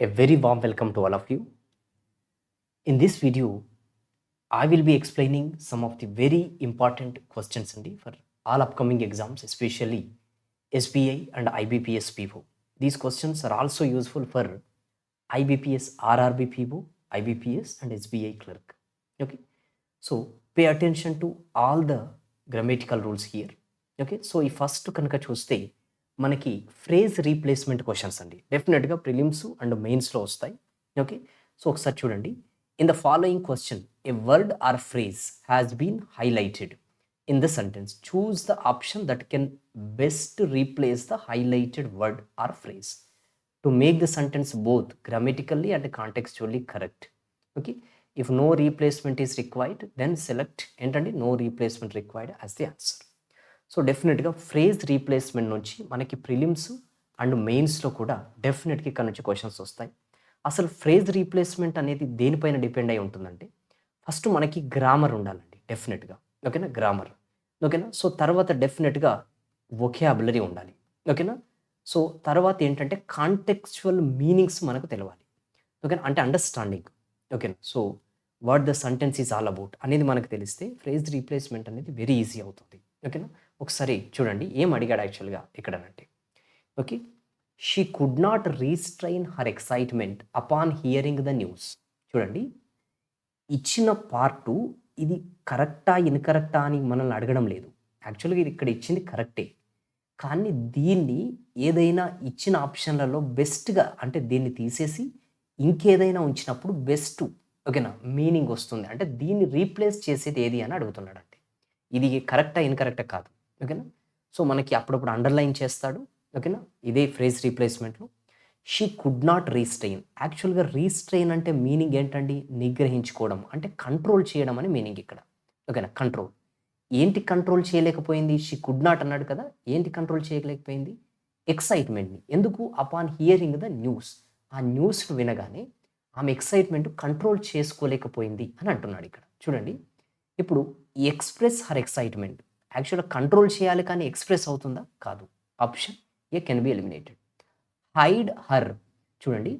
A very warm welcome to all of you. In this video, I will be explaining some of the very important questions for all upcoming exams, especially SBI and IBPS PO. These questions are also useful for IBPS, RRB PO, IBPS and SBI clerk. Okay, so pay attention to all the grammatical rules here. Okay, so ఈ first కనుక చూస్తే మనకి phrase replacement questions అండి. డెఫినెట్గా prelims and మెయిన్స్లో వస్తాయి. Okay, so ఒకసారి చూడండి. In the following question a word or phrase has been highlighted in the sentence. Choose the option that can best replace the highlighted word or phrase to make the sentence both grammatically and contextually correct. Okay, if no replacement is required then select ఏంటండి no replacement required as the answer. So డెఫినెట్గా phrase replacement నుంచి మనకి prelims and మెయిన్స్లో కూడా డెఫినెట్గా ఇక్కడ నుంచి questions వస్తాయి. అసలు ఫ్రేజ్ రీప్లేస్మెంట్ అనేది దేనిపైన డిపెండ్ అయి ఉంటుందంటే ఫస్ట్ మనకి గ్రామర్ ఉండాలండి డెఫినెట్గా. ఓకేనా, గ్రామర్. ఓకేనా, సో తర్వాత డెఫినెట్గా వొకాబులరీ ఉండాలి. ఓకేనా, సో తర్వాత ఏంటంటే కాంటెక్చువల్ మీనింగ్స్ మనకు తెలవాలి. ఓకేనా, అంటే అండర్స్టాండింగ్. ఓకేనా, so what the sentence is all about అనేది మనకు తెలిస్తే ఫ్రేజ్ రీప్లేస్మెంట్ అనేది వెరీ ఈజీ అవుతుంది. ఓకేనా, ఒకసారి చూడండి ఏం అడిగాడు యాక్చువల్గా ఇక్కడనంటే. Okay, she could not restrain her excitement upon hearing the news. చూడండి, ఇచ్చిన పార్టు ఇది కరెక్టా ఇన్కరెక్టా అని మనల్ని అడగడం లేదు. యాక్చువల్గా ఇది ఇక్కడ ఇచ్చింది కరెక్టే, కానీ దీన్ని ఏదైనా ఇచ్చిన ఆప్షన్లలో బెస్ట్గా అంటే దీన్ని తీసేసి ఇంకేదైనా ఉంచినప్పుడు బెస్ట్ ఓకేనా మీనింగ్ వస్తుంది. అంటే దీన్ని రీప్లేస్ చేసేది ఏది అని అడుగుతున్నాడు. అంటే ఇది కరెక్టా ఇన్కరెక్టా కాదు. ఓకేనా, సో మనకి అప్పుడప్పుడు అండర్లైన్ చేస్తాడు. ఓకేనా, ఇదే ఫ్రేజ్ రీప్లేస్మెంట్లో షీ కుడ్ నాట్ రీస్ట్రెయిన్. యాక్చువల్గా రీస్ట్రెయిన్ అంటే మీనింగ్ ఏంటండి, నిగ్రహించుకోవడం అంటే కంట్రోల్ చేయడం అని మీనింగ్ ఇక్కడ. ఓకేనా, కంట్రోల్. ఏంటి కంట్రోల్ చేయలేకపోయింది, షీ కుడ్ నాట్ అన్నాడు కదా, ఏంటి కంట్రోల్ చేయలేకపోయింది, ఎక్సైట్మెంట్ని. ఎందుకు, అపాన్ హియరింగ్ ద న్యూస్. ఆ న్యూస్ను వినగానే ఆమె ఎక్సైట్మెంట్ కంట్రోల్ చేసుకోలేకపోయింది అని అంటున్నాడు ఇక్కడ. చూడండి, ఇప్పుడు ఎక్స్ప్రెస్ హర్ ఎక్సైట్మెంట్ యాక్చువల్గా కంట్రోల్ చేయాలి కానీ ఎక్స్ప్రెస్ అవుతుందా, కాదు. Option A can be eliminated. Hide her. చూడండి,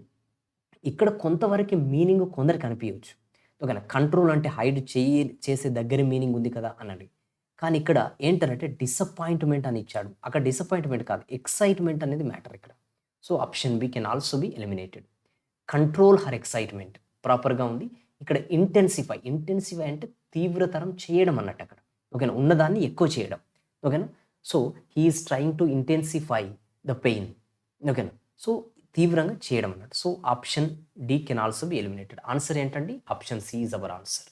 ఇక్కడ కొంతవరకు మీనింగ్ కొందరికి అనిపించవచ్చు. ఓకేనా, కంట్రోల్ అంటే హైడ్ చేసే దగ్గర మీనింగ్ ఉంది కదా అన్నది. కానీ ఇక్కడ ఏంటంటే డిసప్పాయింట్మెంట్ అని ఇచ్చాడు. అక్కడ డిసప్పాయింట్మెంట్ కాదు, ఎక్సైట్మెంట్ అనేది మ్యాటర్ ఇక్కడ. So option B can also be eliminated. Control her excitement ప్రాపర్గా ఉంది. ఇక్కడ ఇంటెన్సిఫై అంటే తీవ్రతరం చేయడం అన్నట్టు అక్కడ. ఓకేనా, ఉన్నదాన్ని ఎక్కువ చేయడం. ఓకేనా, so he is trying to intensify the pain. ఓకేనా, సో తీవ్రంగా చేయడం అన్నట్టు. So option D can also be eliminated. Answer ఏంటండి, option C is our answer.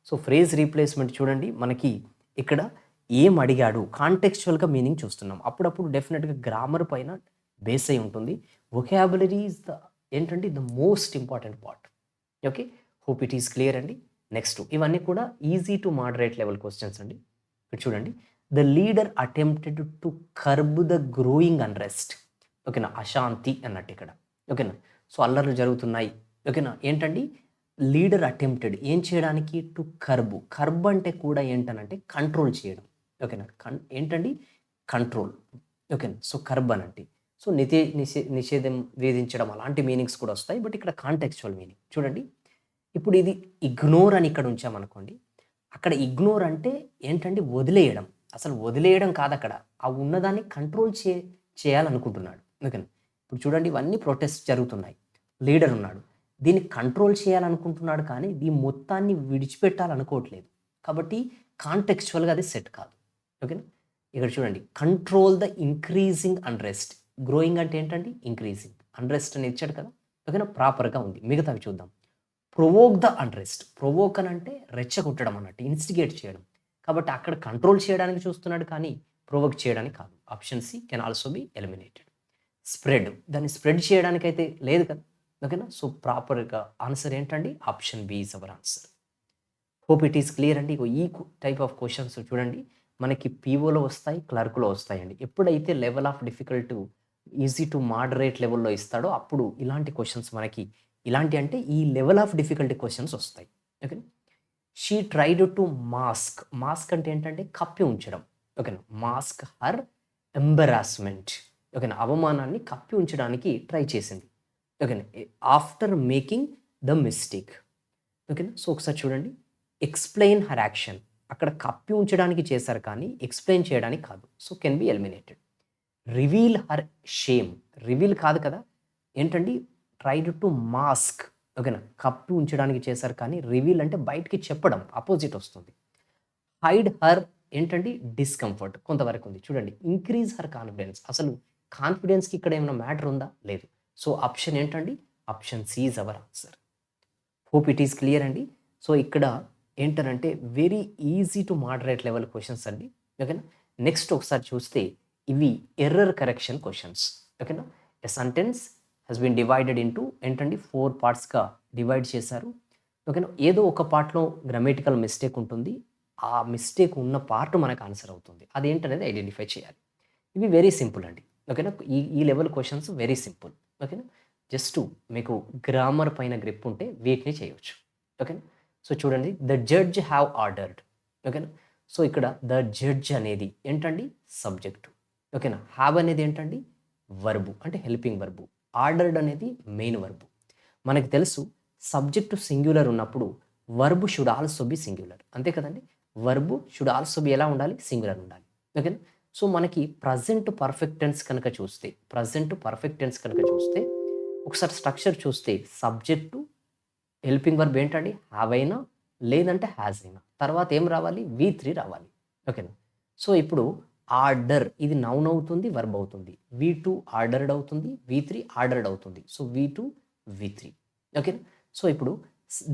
So phrase replacement చూడండి, మనకి ఇక్కడ ఏం అడిగాడు, కాంటెక్చువల్గా మీనింగ్ చూస్తున్నాం. అప్పుడప్పుడు డెఫినెట్గా గ్రామర్ పైన బేస్ అయి ఉంటుంది. వొకాబులరీ ఈజ్ ద ఏంటంటే the most important part. Okay, hope it is clear అండి. నెక్స్ట్ ఇవన్నీ కూడా easy to moderate level questions అండి. ఇక్కడ చూడండి, the leader attempted to curb the growing unrest. ఓకేనా, అశాంతి అన్నట్టు ఇక్కడ. ఓకేనా, సో అల్లర్లు జరుగుతున్నాయి. ఓకేనా, ఏంటండి లీడర్ అటెంప్టెడ్ ఏం చేయడానికి, టు కర్బ్ అంటే కూడా ఏంటనంటే కంట్రోల్ చేయడం. ఓకేనా, ఏంటండి కంట్రోల్. ఓకేనా, సో కర్బ్ అనంటే సో నిషేధం విధించడం అలాంటి మీనింగ్స్ కూడా వస్తాయి. బట్ ఇక్కడ కాంటెక్చువల్ మీనింగ్ చూడండి. ఇప్పుడు ఇది ఇగ్నోర్ అని ఇక్కడ ఉంచామనుకోండి, అక్కడ ఇగ్నోర్ అంటే ఏంటంటే వదిలేయడం. అసలు వదిలేయడం కాదు అక్కడ, ఆ ఉన్నదాన్ని కంట్రోల్ చేయాలనుకుంటున్నాడు. ఓకేనా, ఇప్పుడు చూడండి ఇవన్నీ ప్రొటెస్ట్ జరుగుతున్నాయి, లీడర్ ఉన్నాడు, దీన్ని కంట్రోల్ చేయాలనుకుంటున్నాడు కానీ ఈ మొత్తాన్ని విడిచిపెట్టాలనుకోవట్లేదు. కాబట్టి కాంటెక్చువల్గా అది సెట్ కాదు. ఓకేనా, ఇక్కడ చూడండి, control the increasing unrest. Growing అంటే ఏంటండి ఇంక్రీజింగ్, అన్రెస్ట్ అని ఇచ్చాడు కదా. ఓకేనా, ప్రాపర్గా ఉంది. మిగతావి చూద్దాం. Provoke the unrest. ప్రొవోక్ అని అంటే రెచ్చగొట్టడం అన్నట్టు, ఇన్స్టిగేట్ చేయడం. కాబట్టి అక్కడ కంట్రోల్ చేయడానికి చూస్తున్నాడు కానీ ప్రొవోక్ చేయడానికి కాదు. Option C can also be eliminated. Spread, దాన్ని స్ప్రెడ్ చేయడానికి అయితే లేదు కదా. ఓకేనా, సో ప్రాపర్గా ఆన్సర్ ఏంటండి, option B is our answer. Hope it is clear అండి. ఈ టైప్ ఆఫ్ క్వశ్చన్స్ చూడండి మనకి పీఓలో వస్తాయి, క్లర్క్లో వస్తాయండి. ఎప్పుడైతే level of difficult easy to moderate లెవెల్లో ఇస్తాడో అప్పుడు ఇలాంటి క్వశ్చన్స్ మనకి ఇలాంటి అంటే ఈ లెవెల్ ఆఫ్ డిఫికల్టీ క్వశ్చన్స్ వస్తాయి. ఓకేనా, షీ ట్రైడ్ టు మాస్క్ అంటే ఏంటంటే కప్పి ఉంచడం. ఓకేనా, మాస్క్ హర్ ఎంబరాస్మెంట్. ఓకేనా, అవమానాన్ని కప్పి ఉంచడానికి ట్రై చేసింది. ఓకేనా, ఆఫ్టర్ మేకింగ్ ద మిస్టేక్. ఓకేనా, సో ఒకసారి చూడండి, ఎక్స్ప్లెయిన్ హర్ యాక్షన్, అక్కడ కప్పి ఉంచడానికి చేశారు కానీ ఎక్స్ప్లెయిన్ చేయడానికి కాదు, so can be eliminated. Reveal her shame, reveal కాదు కదా, ఏంటండి, ట్రైడ్ టు మాస్క్. ఓకేనా, కప్పి ఉంచడానికి చేశారు కానీ రివీల్ అంటే బయటికి చెప్పడం, అపోజిట్ వస్తుంది. హైడ్ హర్ ఏంటండి, డిస్కంఫర్ట్ కొంతవరకు ఉంది. చూడండి, ఇంక్రీజ్ హర్ కాన్ఫిడెన్స్, అసలు కాన్ఫిడెన్స్కి ఇక్కడ ఏమైనా మ్యాటర్ ఉందా, లేదు. సో ఆప్షన్ ఏంటండి, option C is our answer. Hope it is clear అండి. సో ఇక్కడ ఏంటనంటే very easy to moderate level questions అండి. ఓకేనా, నెక్స్ట్ ఒకసారి చూస్తే ఇవి ఎర్రర్ కరెక్షన్ క్వశ్చన్స్. ఓకేనా, a sentence has been divided into ఏంటండి 4 పార్ట్స్గా డివైడ్ చేశారు. ఓకేనా, ఏదో ఒక పార్ట్లో గ్రామటికల్ మిస్టేక్ ఉంటుంది, ఆ మిస్టేక్ ఉన్న పార్ట్ మనకు ఆన్సర్ అవుతుంది, అదేంటనేది ఐడెంటిఫై చేయాలి. ఇవి వెరీ సింపుల్ అండి. ఓకేనా, ఈ ఈ లెవెల్ క్వశ్చన్స్ వెరీ సింపుల్. ఓకేనా, జస్ట్ మీకు గ్రామర్ పైన గ్రిప్ ఉంటే వీటిని చేయవచ్చు. ఓకేనా, సో చూడండి, ద జడ్జ్ హ్యావ్ ఆర్డర్డ్. ఓకేనా, సో ఇక్కడ ద జడ్జ్ అనేది ఏంటండి, సబ్జెక్టు. ఓకేనా, హ్యావ్ అనేది ఏంటండి, వర్బు అంటే హెల్పింగ్ వర్బు. ఆర్డర్డ్ అనేది మెయిన్ వర్బు. మనకి తెలుసు సబ్జెక్టు సింగ్యులర్ ఉన్నప్పుడు verb should also be singular, అంతే కదండి. వర్బు షుడ్ ఆల్సో బి ఎలా ఉండాలి, సింగులర్ ఉండాలి. ఓకేనా, సో మనకి ప్రజెంట్ పర్ఫెక్ట్ టెన్స్ కనుక చూస్తే, ఒకసారి స్ట్రక్చర్ చూస్తే సబ్జెక్టు హెల్పింగ్ వర్బ్ ఏంటండి, హ్యావ్ అయినా లేదంటే హ్యాజ్ అయినా తర్వాత ఏం రావాలి, V3 రావాలి. ఓకేనా, సో ఇప్పుడు ఆర్డర్ ఇది నౌన్ అవుతుంది, వర్బ్ అవుతుంది. V2 ఆర్డర్డ్ అవుతుంది, V3 ఆర్డర్డ్ అవుతుంది. So V2 V3. ఓకేనా, సో ఇప్పుడు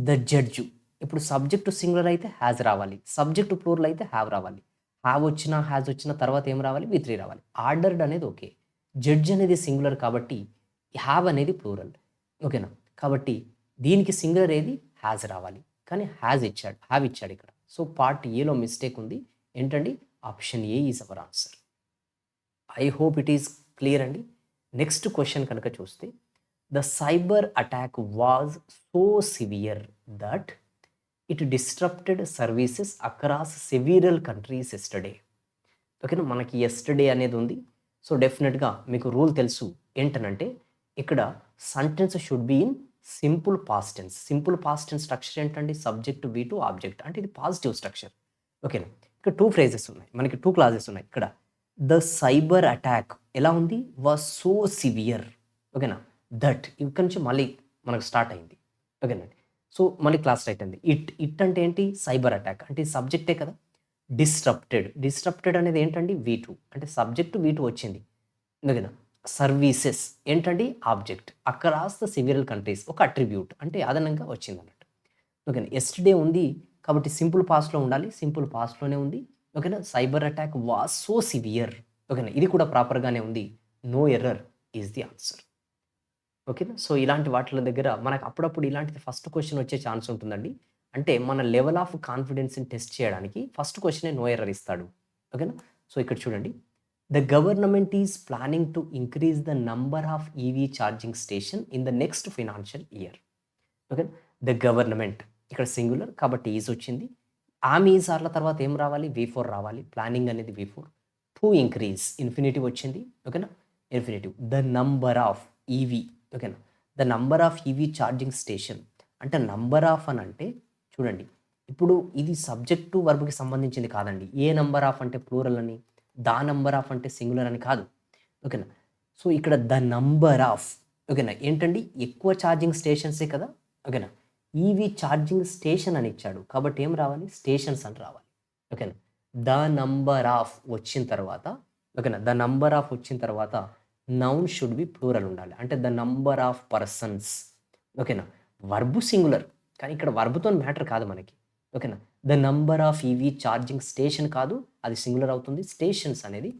ద జడ్జు, ఇప్పుడు సబ్జెక్టు సింగులర్ అయితే హ్యాజ్ రావాలి, సబ్జెక్టు ప్లూరల్ అయితే హ్యావ్ రావాలి. హ్యావ్ వచ్చినా హ్యాజ్ వచ్చిన తర్వాత ఏం రావాలి, V3 రావాలి. ఆర్డర్డ్ అనేది ఓకే, జడ్జ్ అనేది సింగులర్ కాబట్టి హ్యావ్ అనేది ప్లూరల్. ఓకేనా, కాబట్టి దీనికి సింగులర్ ఏది, హ్యాజ్ రావాలి, కానీ హ్యావ్ ఇచ్చాడు ఇక్కడ. సో పార్ట్ ఏలో మిస్టేక్ ఉంది, ఏంటండి, option A is our answer. I hope it is clear అండి. నెక్స్ట్ క్వశ్చన్ కనుక చూస్తే, the cyber attack was so severe that it disrupted services across several countries yesterday. ఓకేనా, మనకి ఎస్టర్డే అనేది ఉంది. సో డెఫినెట్గా మీకు రూల్ తెలుసు ఏంటనంటే, ఇక్కడ sentence should be in simple past tense. Simple past tense structure ఏంటండి, సబ్జెక్ట్ V2 ఆబ్జెక్ట్, అంటే ఇది పాజిటివ్ స్ట్రక్చర్. ఓకేనా, ఇక్కడ 2 ఫ్రేజెస్ ఉన్నాయి, మనకి 2 క్లాజెస్ ఉన్నాయి. ఇక్కడ ద సైబర్ అటాక్ ఎలా ఉంది, వాజ్ సో సివియర్. ఓకేనా, దట్ ఇక్కడ నుంచి మళ్ళీ మనకు స్టార్ట్ అయింది. ఓకేనా, సో మళ్ళీ క్లాస్ రైట్ అయింది. ఇట్ అంటే ఏంటి, సైబర్ అటాక్ అంటే సబ్జెక్టే కదా. డిస్ట్రప్టెడ్ అనేది ఏంటండి, V2 అంటే సబ్జెక్టు V2 వచ్చింది. ఓకేనా, సర్వీసెస్ ఏంటండి, object. Across the several countries ఒక అట్రిబ్యూట్ అంటే అదనంగా వచ్చింది అన్నట్టు. ఓకేనా, ఎస్టర్డే ఉంది కాబట్టి సింపుల్ పాస్ట్లో ఉండాలి, సింపుల్ పాస్ట్లోనే ఉంది. ఓకేనా, cyber attack was so severe. ఓకేనా, ఇది కూడా ప్రాపర్గానే ఉంది. No error is the answer. ఓకేనా, సో ఇలాంటి వాటిల దగ్గర మనకు అప్పుడప్పుడు ఇలాంటిది ఫస్ట్ క్వశ్చన్ వచ్చే ఛాన్స్ ఉంటుందండి. అంటే మన లెవెల్ ఆఫ్ కాన్ఫిడెన్స్ని టెస్ట్ చేయడానికి ఫస్ట్ క్వశ్చనే నో ఎర్రర్ ఇస్తాడు. ఓకేనా, సో ఇక్కడ చూడండి, the government is planning to increase the number of EV charging station in the next financial year. Okay, the government ఇక్కడ సింగులర్ కాబట్టి ఈజ్ వచ్చింది. ఆమె ఈజ్ ఆర్ల తర్వాత ఏం రావాలి, V4 రావాలి. ప్లానింగ్ అనేది V4. టు ఇంక్రీజ్ ఇన్ఫినిటివ్ వచ్చింది. ఓకేనా, infinitive. The number of EV. ఓకేనా, the number of EV charging station అంటే నంబర్ ఆఫ్ అని అంటే చూడండి, ఇప్పుడు ఇది సబ్జెక్టు వర్బ్కి సంబంధించింది కాదండి. ఏ నంబర్ ఆఫ్ అంటే ప్లూరల్ అని, దా నంబర్ ఆఫ్ అంటే సింగులర్ అని కాదు. ఓకేనా, సో ఇక్కడ ద నంబర్ ఆఫ్. ఓకేనా, ఏంటండి, ఎక్కువ ఛార్జింగ్ స్టేషన్సే కదా. ఓకేనా, ఈవీ ఛార్జింగ్ స్టేషన్ అని ఇచ్చాడు కాబట్టి ఏం రావాలి, స్టేషన్స్ అని రావాలి. ఓకేనా, ద నంబర్ ఆఫ్ వచ్చిన తర్వాత, ఓకేనా, ద నంబర్ ఆఫ్ వచ్చిన తర్వాత నౌన్ షుడ్ బి ప్లూరల్ ఉండాలి, అంటే ద నంబర్ ఆఫ్ పర్సన్స్. ఓకేనా, వర్బు సింగులర్ కానీ ఇక్కడ వర్బుతో మ్యాటర్ కాదు మనకి. ఓకేనా, the number of EV charging station కాదు, అది సింగులర్ అవుతుంది. స్టేషన్స్ అనేది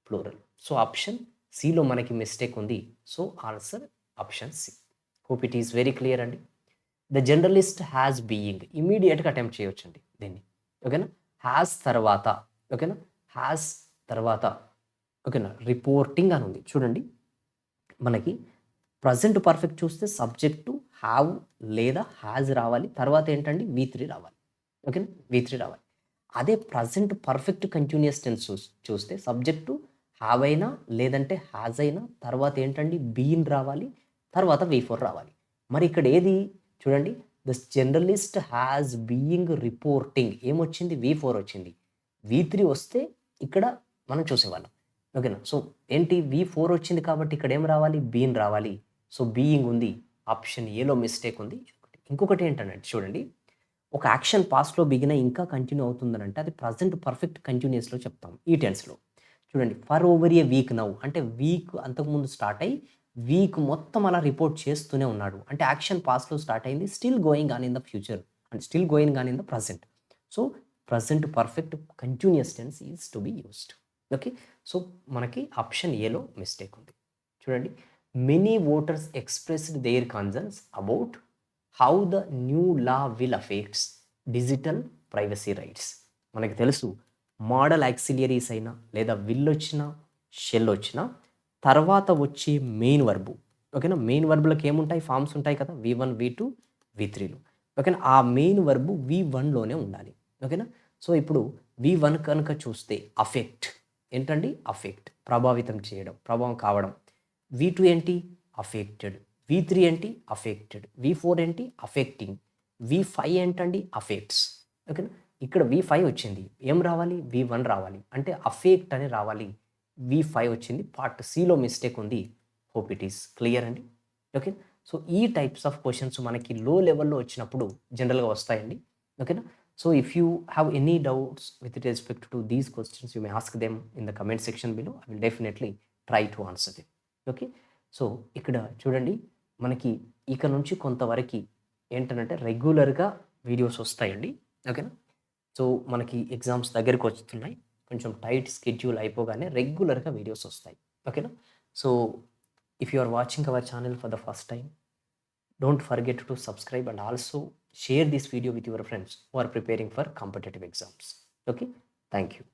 ప్లూరల్. సో ఆప్షన్ సిలో మనకి మిస్టేక్ ఉంది. So answer option C. Hope it is very clear అండి. ద జర్నలిస్ట్ హ్యాస్ బీయింగ్ ఇమీడియట్గా అటెంప్ట్ చేయొచ్చండి దీన్ని. ఓకేనా, హ్యాస్ తర్వాత, ఓకేనా, హ్యాస్ తర్వాత, ఓకేనా, రిపోర్టింగ్ అని ఉంది. చూడండి, మనకి ప్రజెంట్ పర్ఫెక్ట్ చూస్తే సబ్జెక్టు హ్యావ్ లేదా హ్యాజ్ రావాలి, తర్వాత ఏంటండి, V3 రావాలి. ఓకేనా, V3 రావాలి. అదే ప్రజెంట్ పర్ఫెక్ట్ కంటిన్యూస్ టెన్స్ చూస్తే సబ్జెక్టు హ్యావ్ అయినా లేదంటే హ్యాజ్ అయినా తర్వాత ఏంటండి, బీన్ రావాలి, తర్వాత V4 రావాలి. మరి ఇక్కడ ఏది చూడండి, the journalist has being reporting ఏమొచ్చింది? V4 వచ్చింది. V3 వస్తే ఇక్కడ మనం చూసేవాళ్ళం. ఓకేనా? సో ఏంటి V4 వచ్చింది కాబట్టి ఇక్కడ ఏం రావాలి? బీన్ రావాలి. సో బీయింగ్ ఉంది. ఆప్షన్ ఏలో మిస్టేక్ ఉంది. ఇంకొకటి ఏంటంటే చూడండి, ఒక యాక్షన్ పాస్ట్‌లో బిగిన్ అయ్యి ఇంకా కంటిన్యూ అవుతుందనంటే అది ప్రెజెంట్ పర్ఫెక్ట్ కంటిన్యూయస్‌లో చెప్తాం ఈ టెన్స్‌లో. చూడండి, for over a week now అంటే వీక్ అంతకుముందు స్టార్ట్ అయ్యి వీక్ మొత్తం అలా రిపోర్ట్ చేస్తూనే ఉన్నాడు. అంటే యాక్షన్ పాస్ట్‌లో స్టార్ట్ అయింది. Still going on in the future and still going on in the present. So present perfect continuous tense is to be used. Okay. So మనకి ఆప్షన్ ఏలో మిస్టేక్ ఉంది. చూడండి, many voters expressed their concerns about how the new law will affects digital privacy rights. మనకి తెలుసు, model యాక్సిలియరీస్ అయినా లేదా will వచ్చినా shell వచ్చినా తర్వాత వచ్చే మెయిన్ వర్బు. ఓకేనా? మెయిన్ వర్బులకు ఏముంటాయి? ఫార్మ్స్ ఉంటాయి కదా, V1, V2, V3లు. ఓకేనా? ఆ మెయిన్ వర్బు V1లోనే ఉండాలి. ఓకేనా? సో ఇప్పుడు V1 కనుక చూస్తే అఫెక్ట్ ఏంటండి? అఫెక్ట్ ప్రభావితం చేయడం, ప్రభావం కావడం. V2 ఏంటి? అఫెక్టెడ్. V3 ఏంటి? అఫెక్టెడ్. V4 ఏంటి? అఫెక్టింగ్. V5 ఏంటండి? అఫెక్ట్స్. ఓకేనా? ఇక్కడ V5 వచ్చింది. ఏం రావాలి? V1 రావాలి. అంటే అఫెక్ట్ అని రావాలి. V5 వచ్చింది. పార్ట్ సిలో మిస్టేక్ ఉంది. హోప్ ఇట్ ఈస్ క్లియర్ అండి. ఓకే. సో ఈ టైప్స్ ఆఫ్ క్వశ్చన్స్ మనకి లో లెవెల్‌లో వచ్చినప్పుడు జనరల్‌గా వస్తాయండి. ఓకేనా? So if you have any doubts with respect to these questions you may ask them in the comment section below. I will definitely try to answer them. Okay. So ఇక్కడ చూడండి, మనకి ఇక నుంచి కొంతవరకి ఏంటనంటే రెగ్యులర్‌గా వీడియోస్ వస్తాయండి. ఓకేనా? సో మనకి ఎగ్జామ్స్ దగ్గరికి వస్తున్నాయి. కొంచెం టైట్ స్కెడ్యూల్ అయిపోగానే రెగ్యులర్‌గా వీడియోస్ వస్తాయి. ఓకేనా? So if you are watching our channel for the first time, don't forget to subscribe and also share this video with your friends who are preparing for competitive exams. Okay, thank you.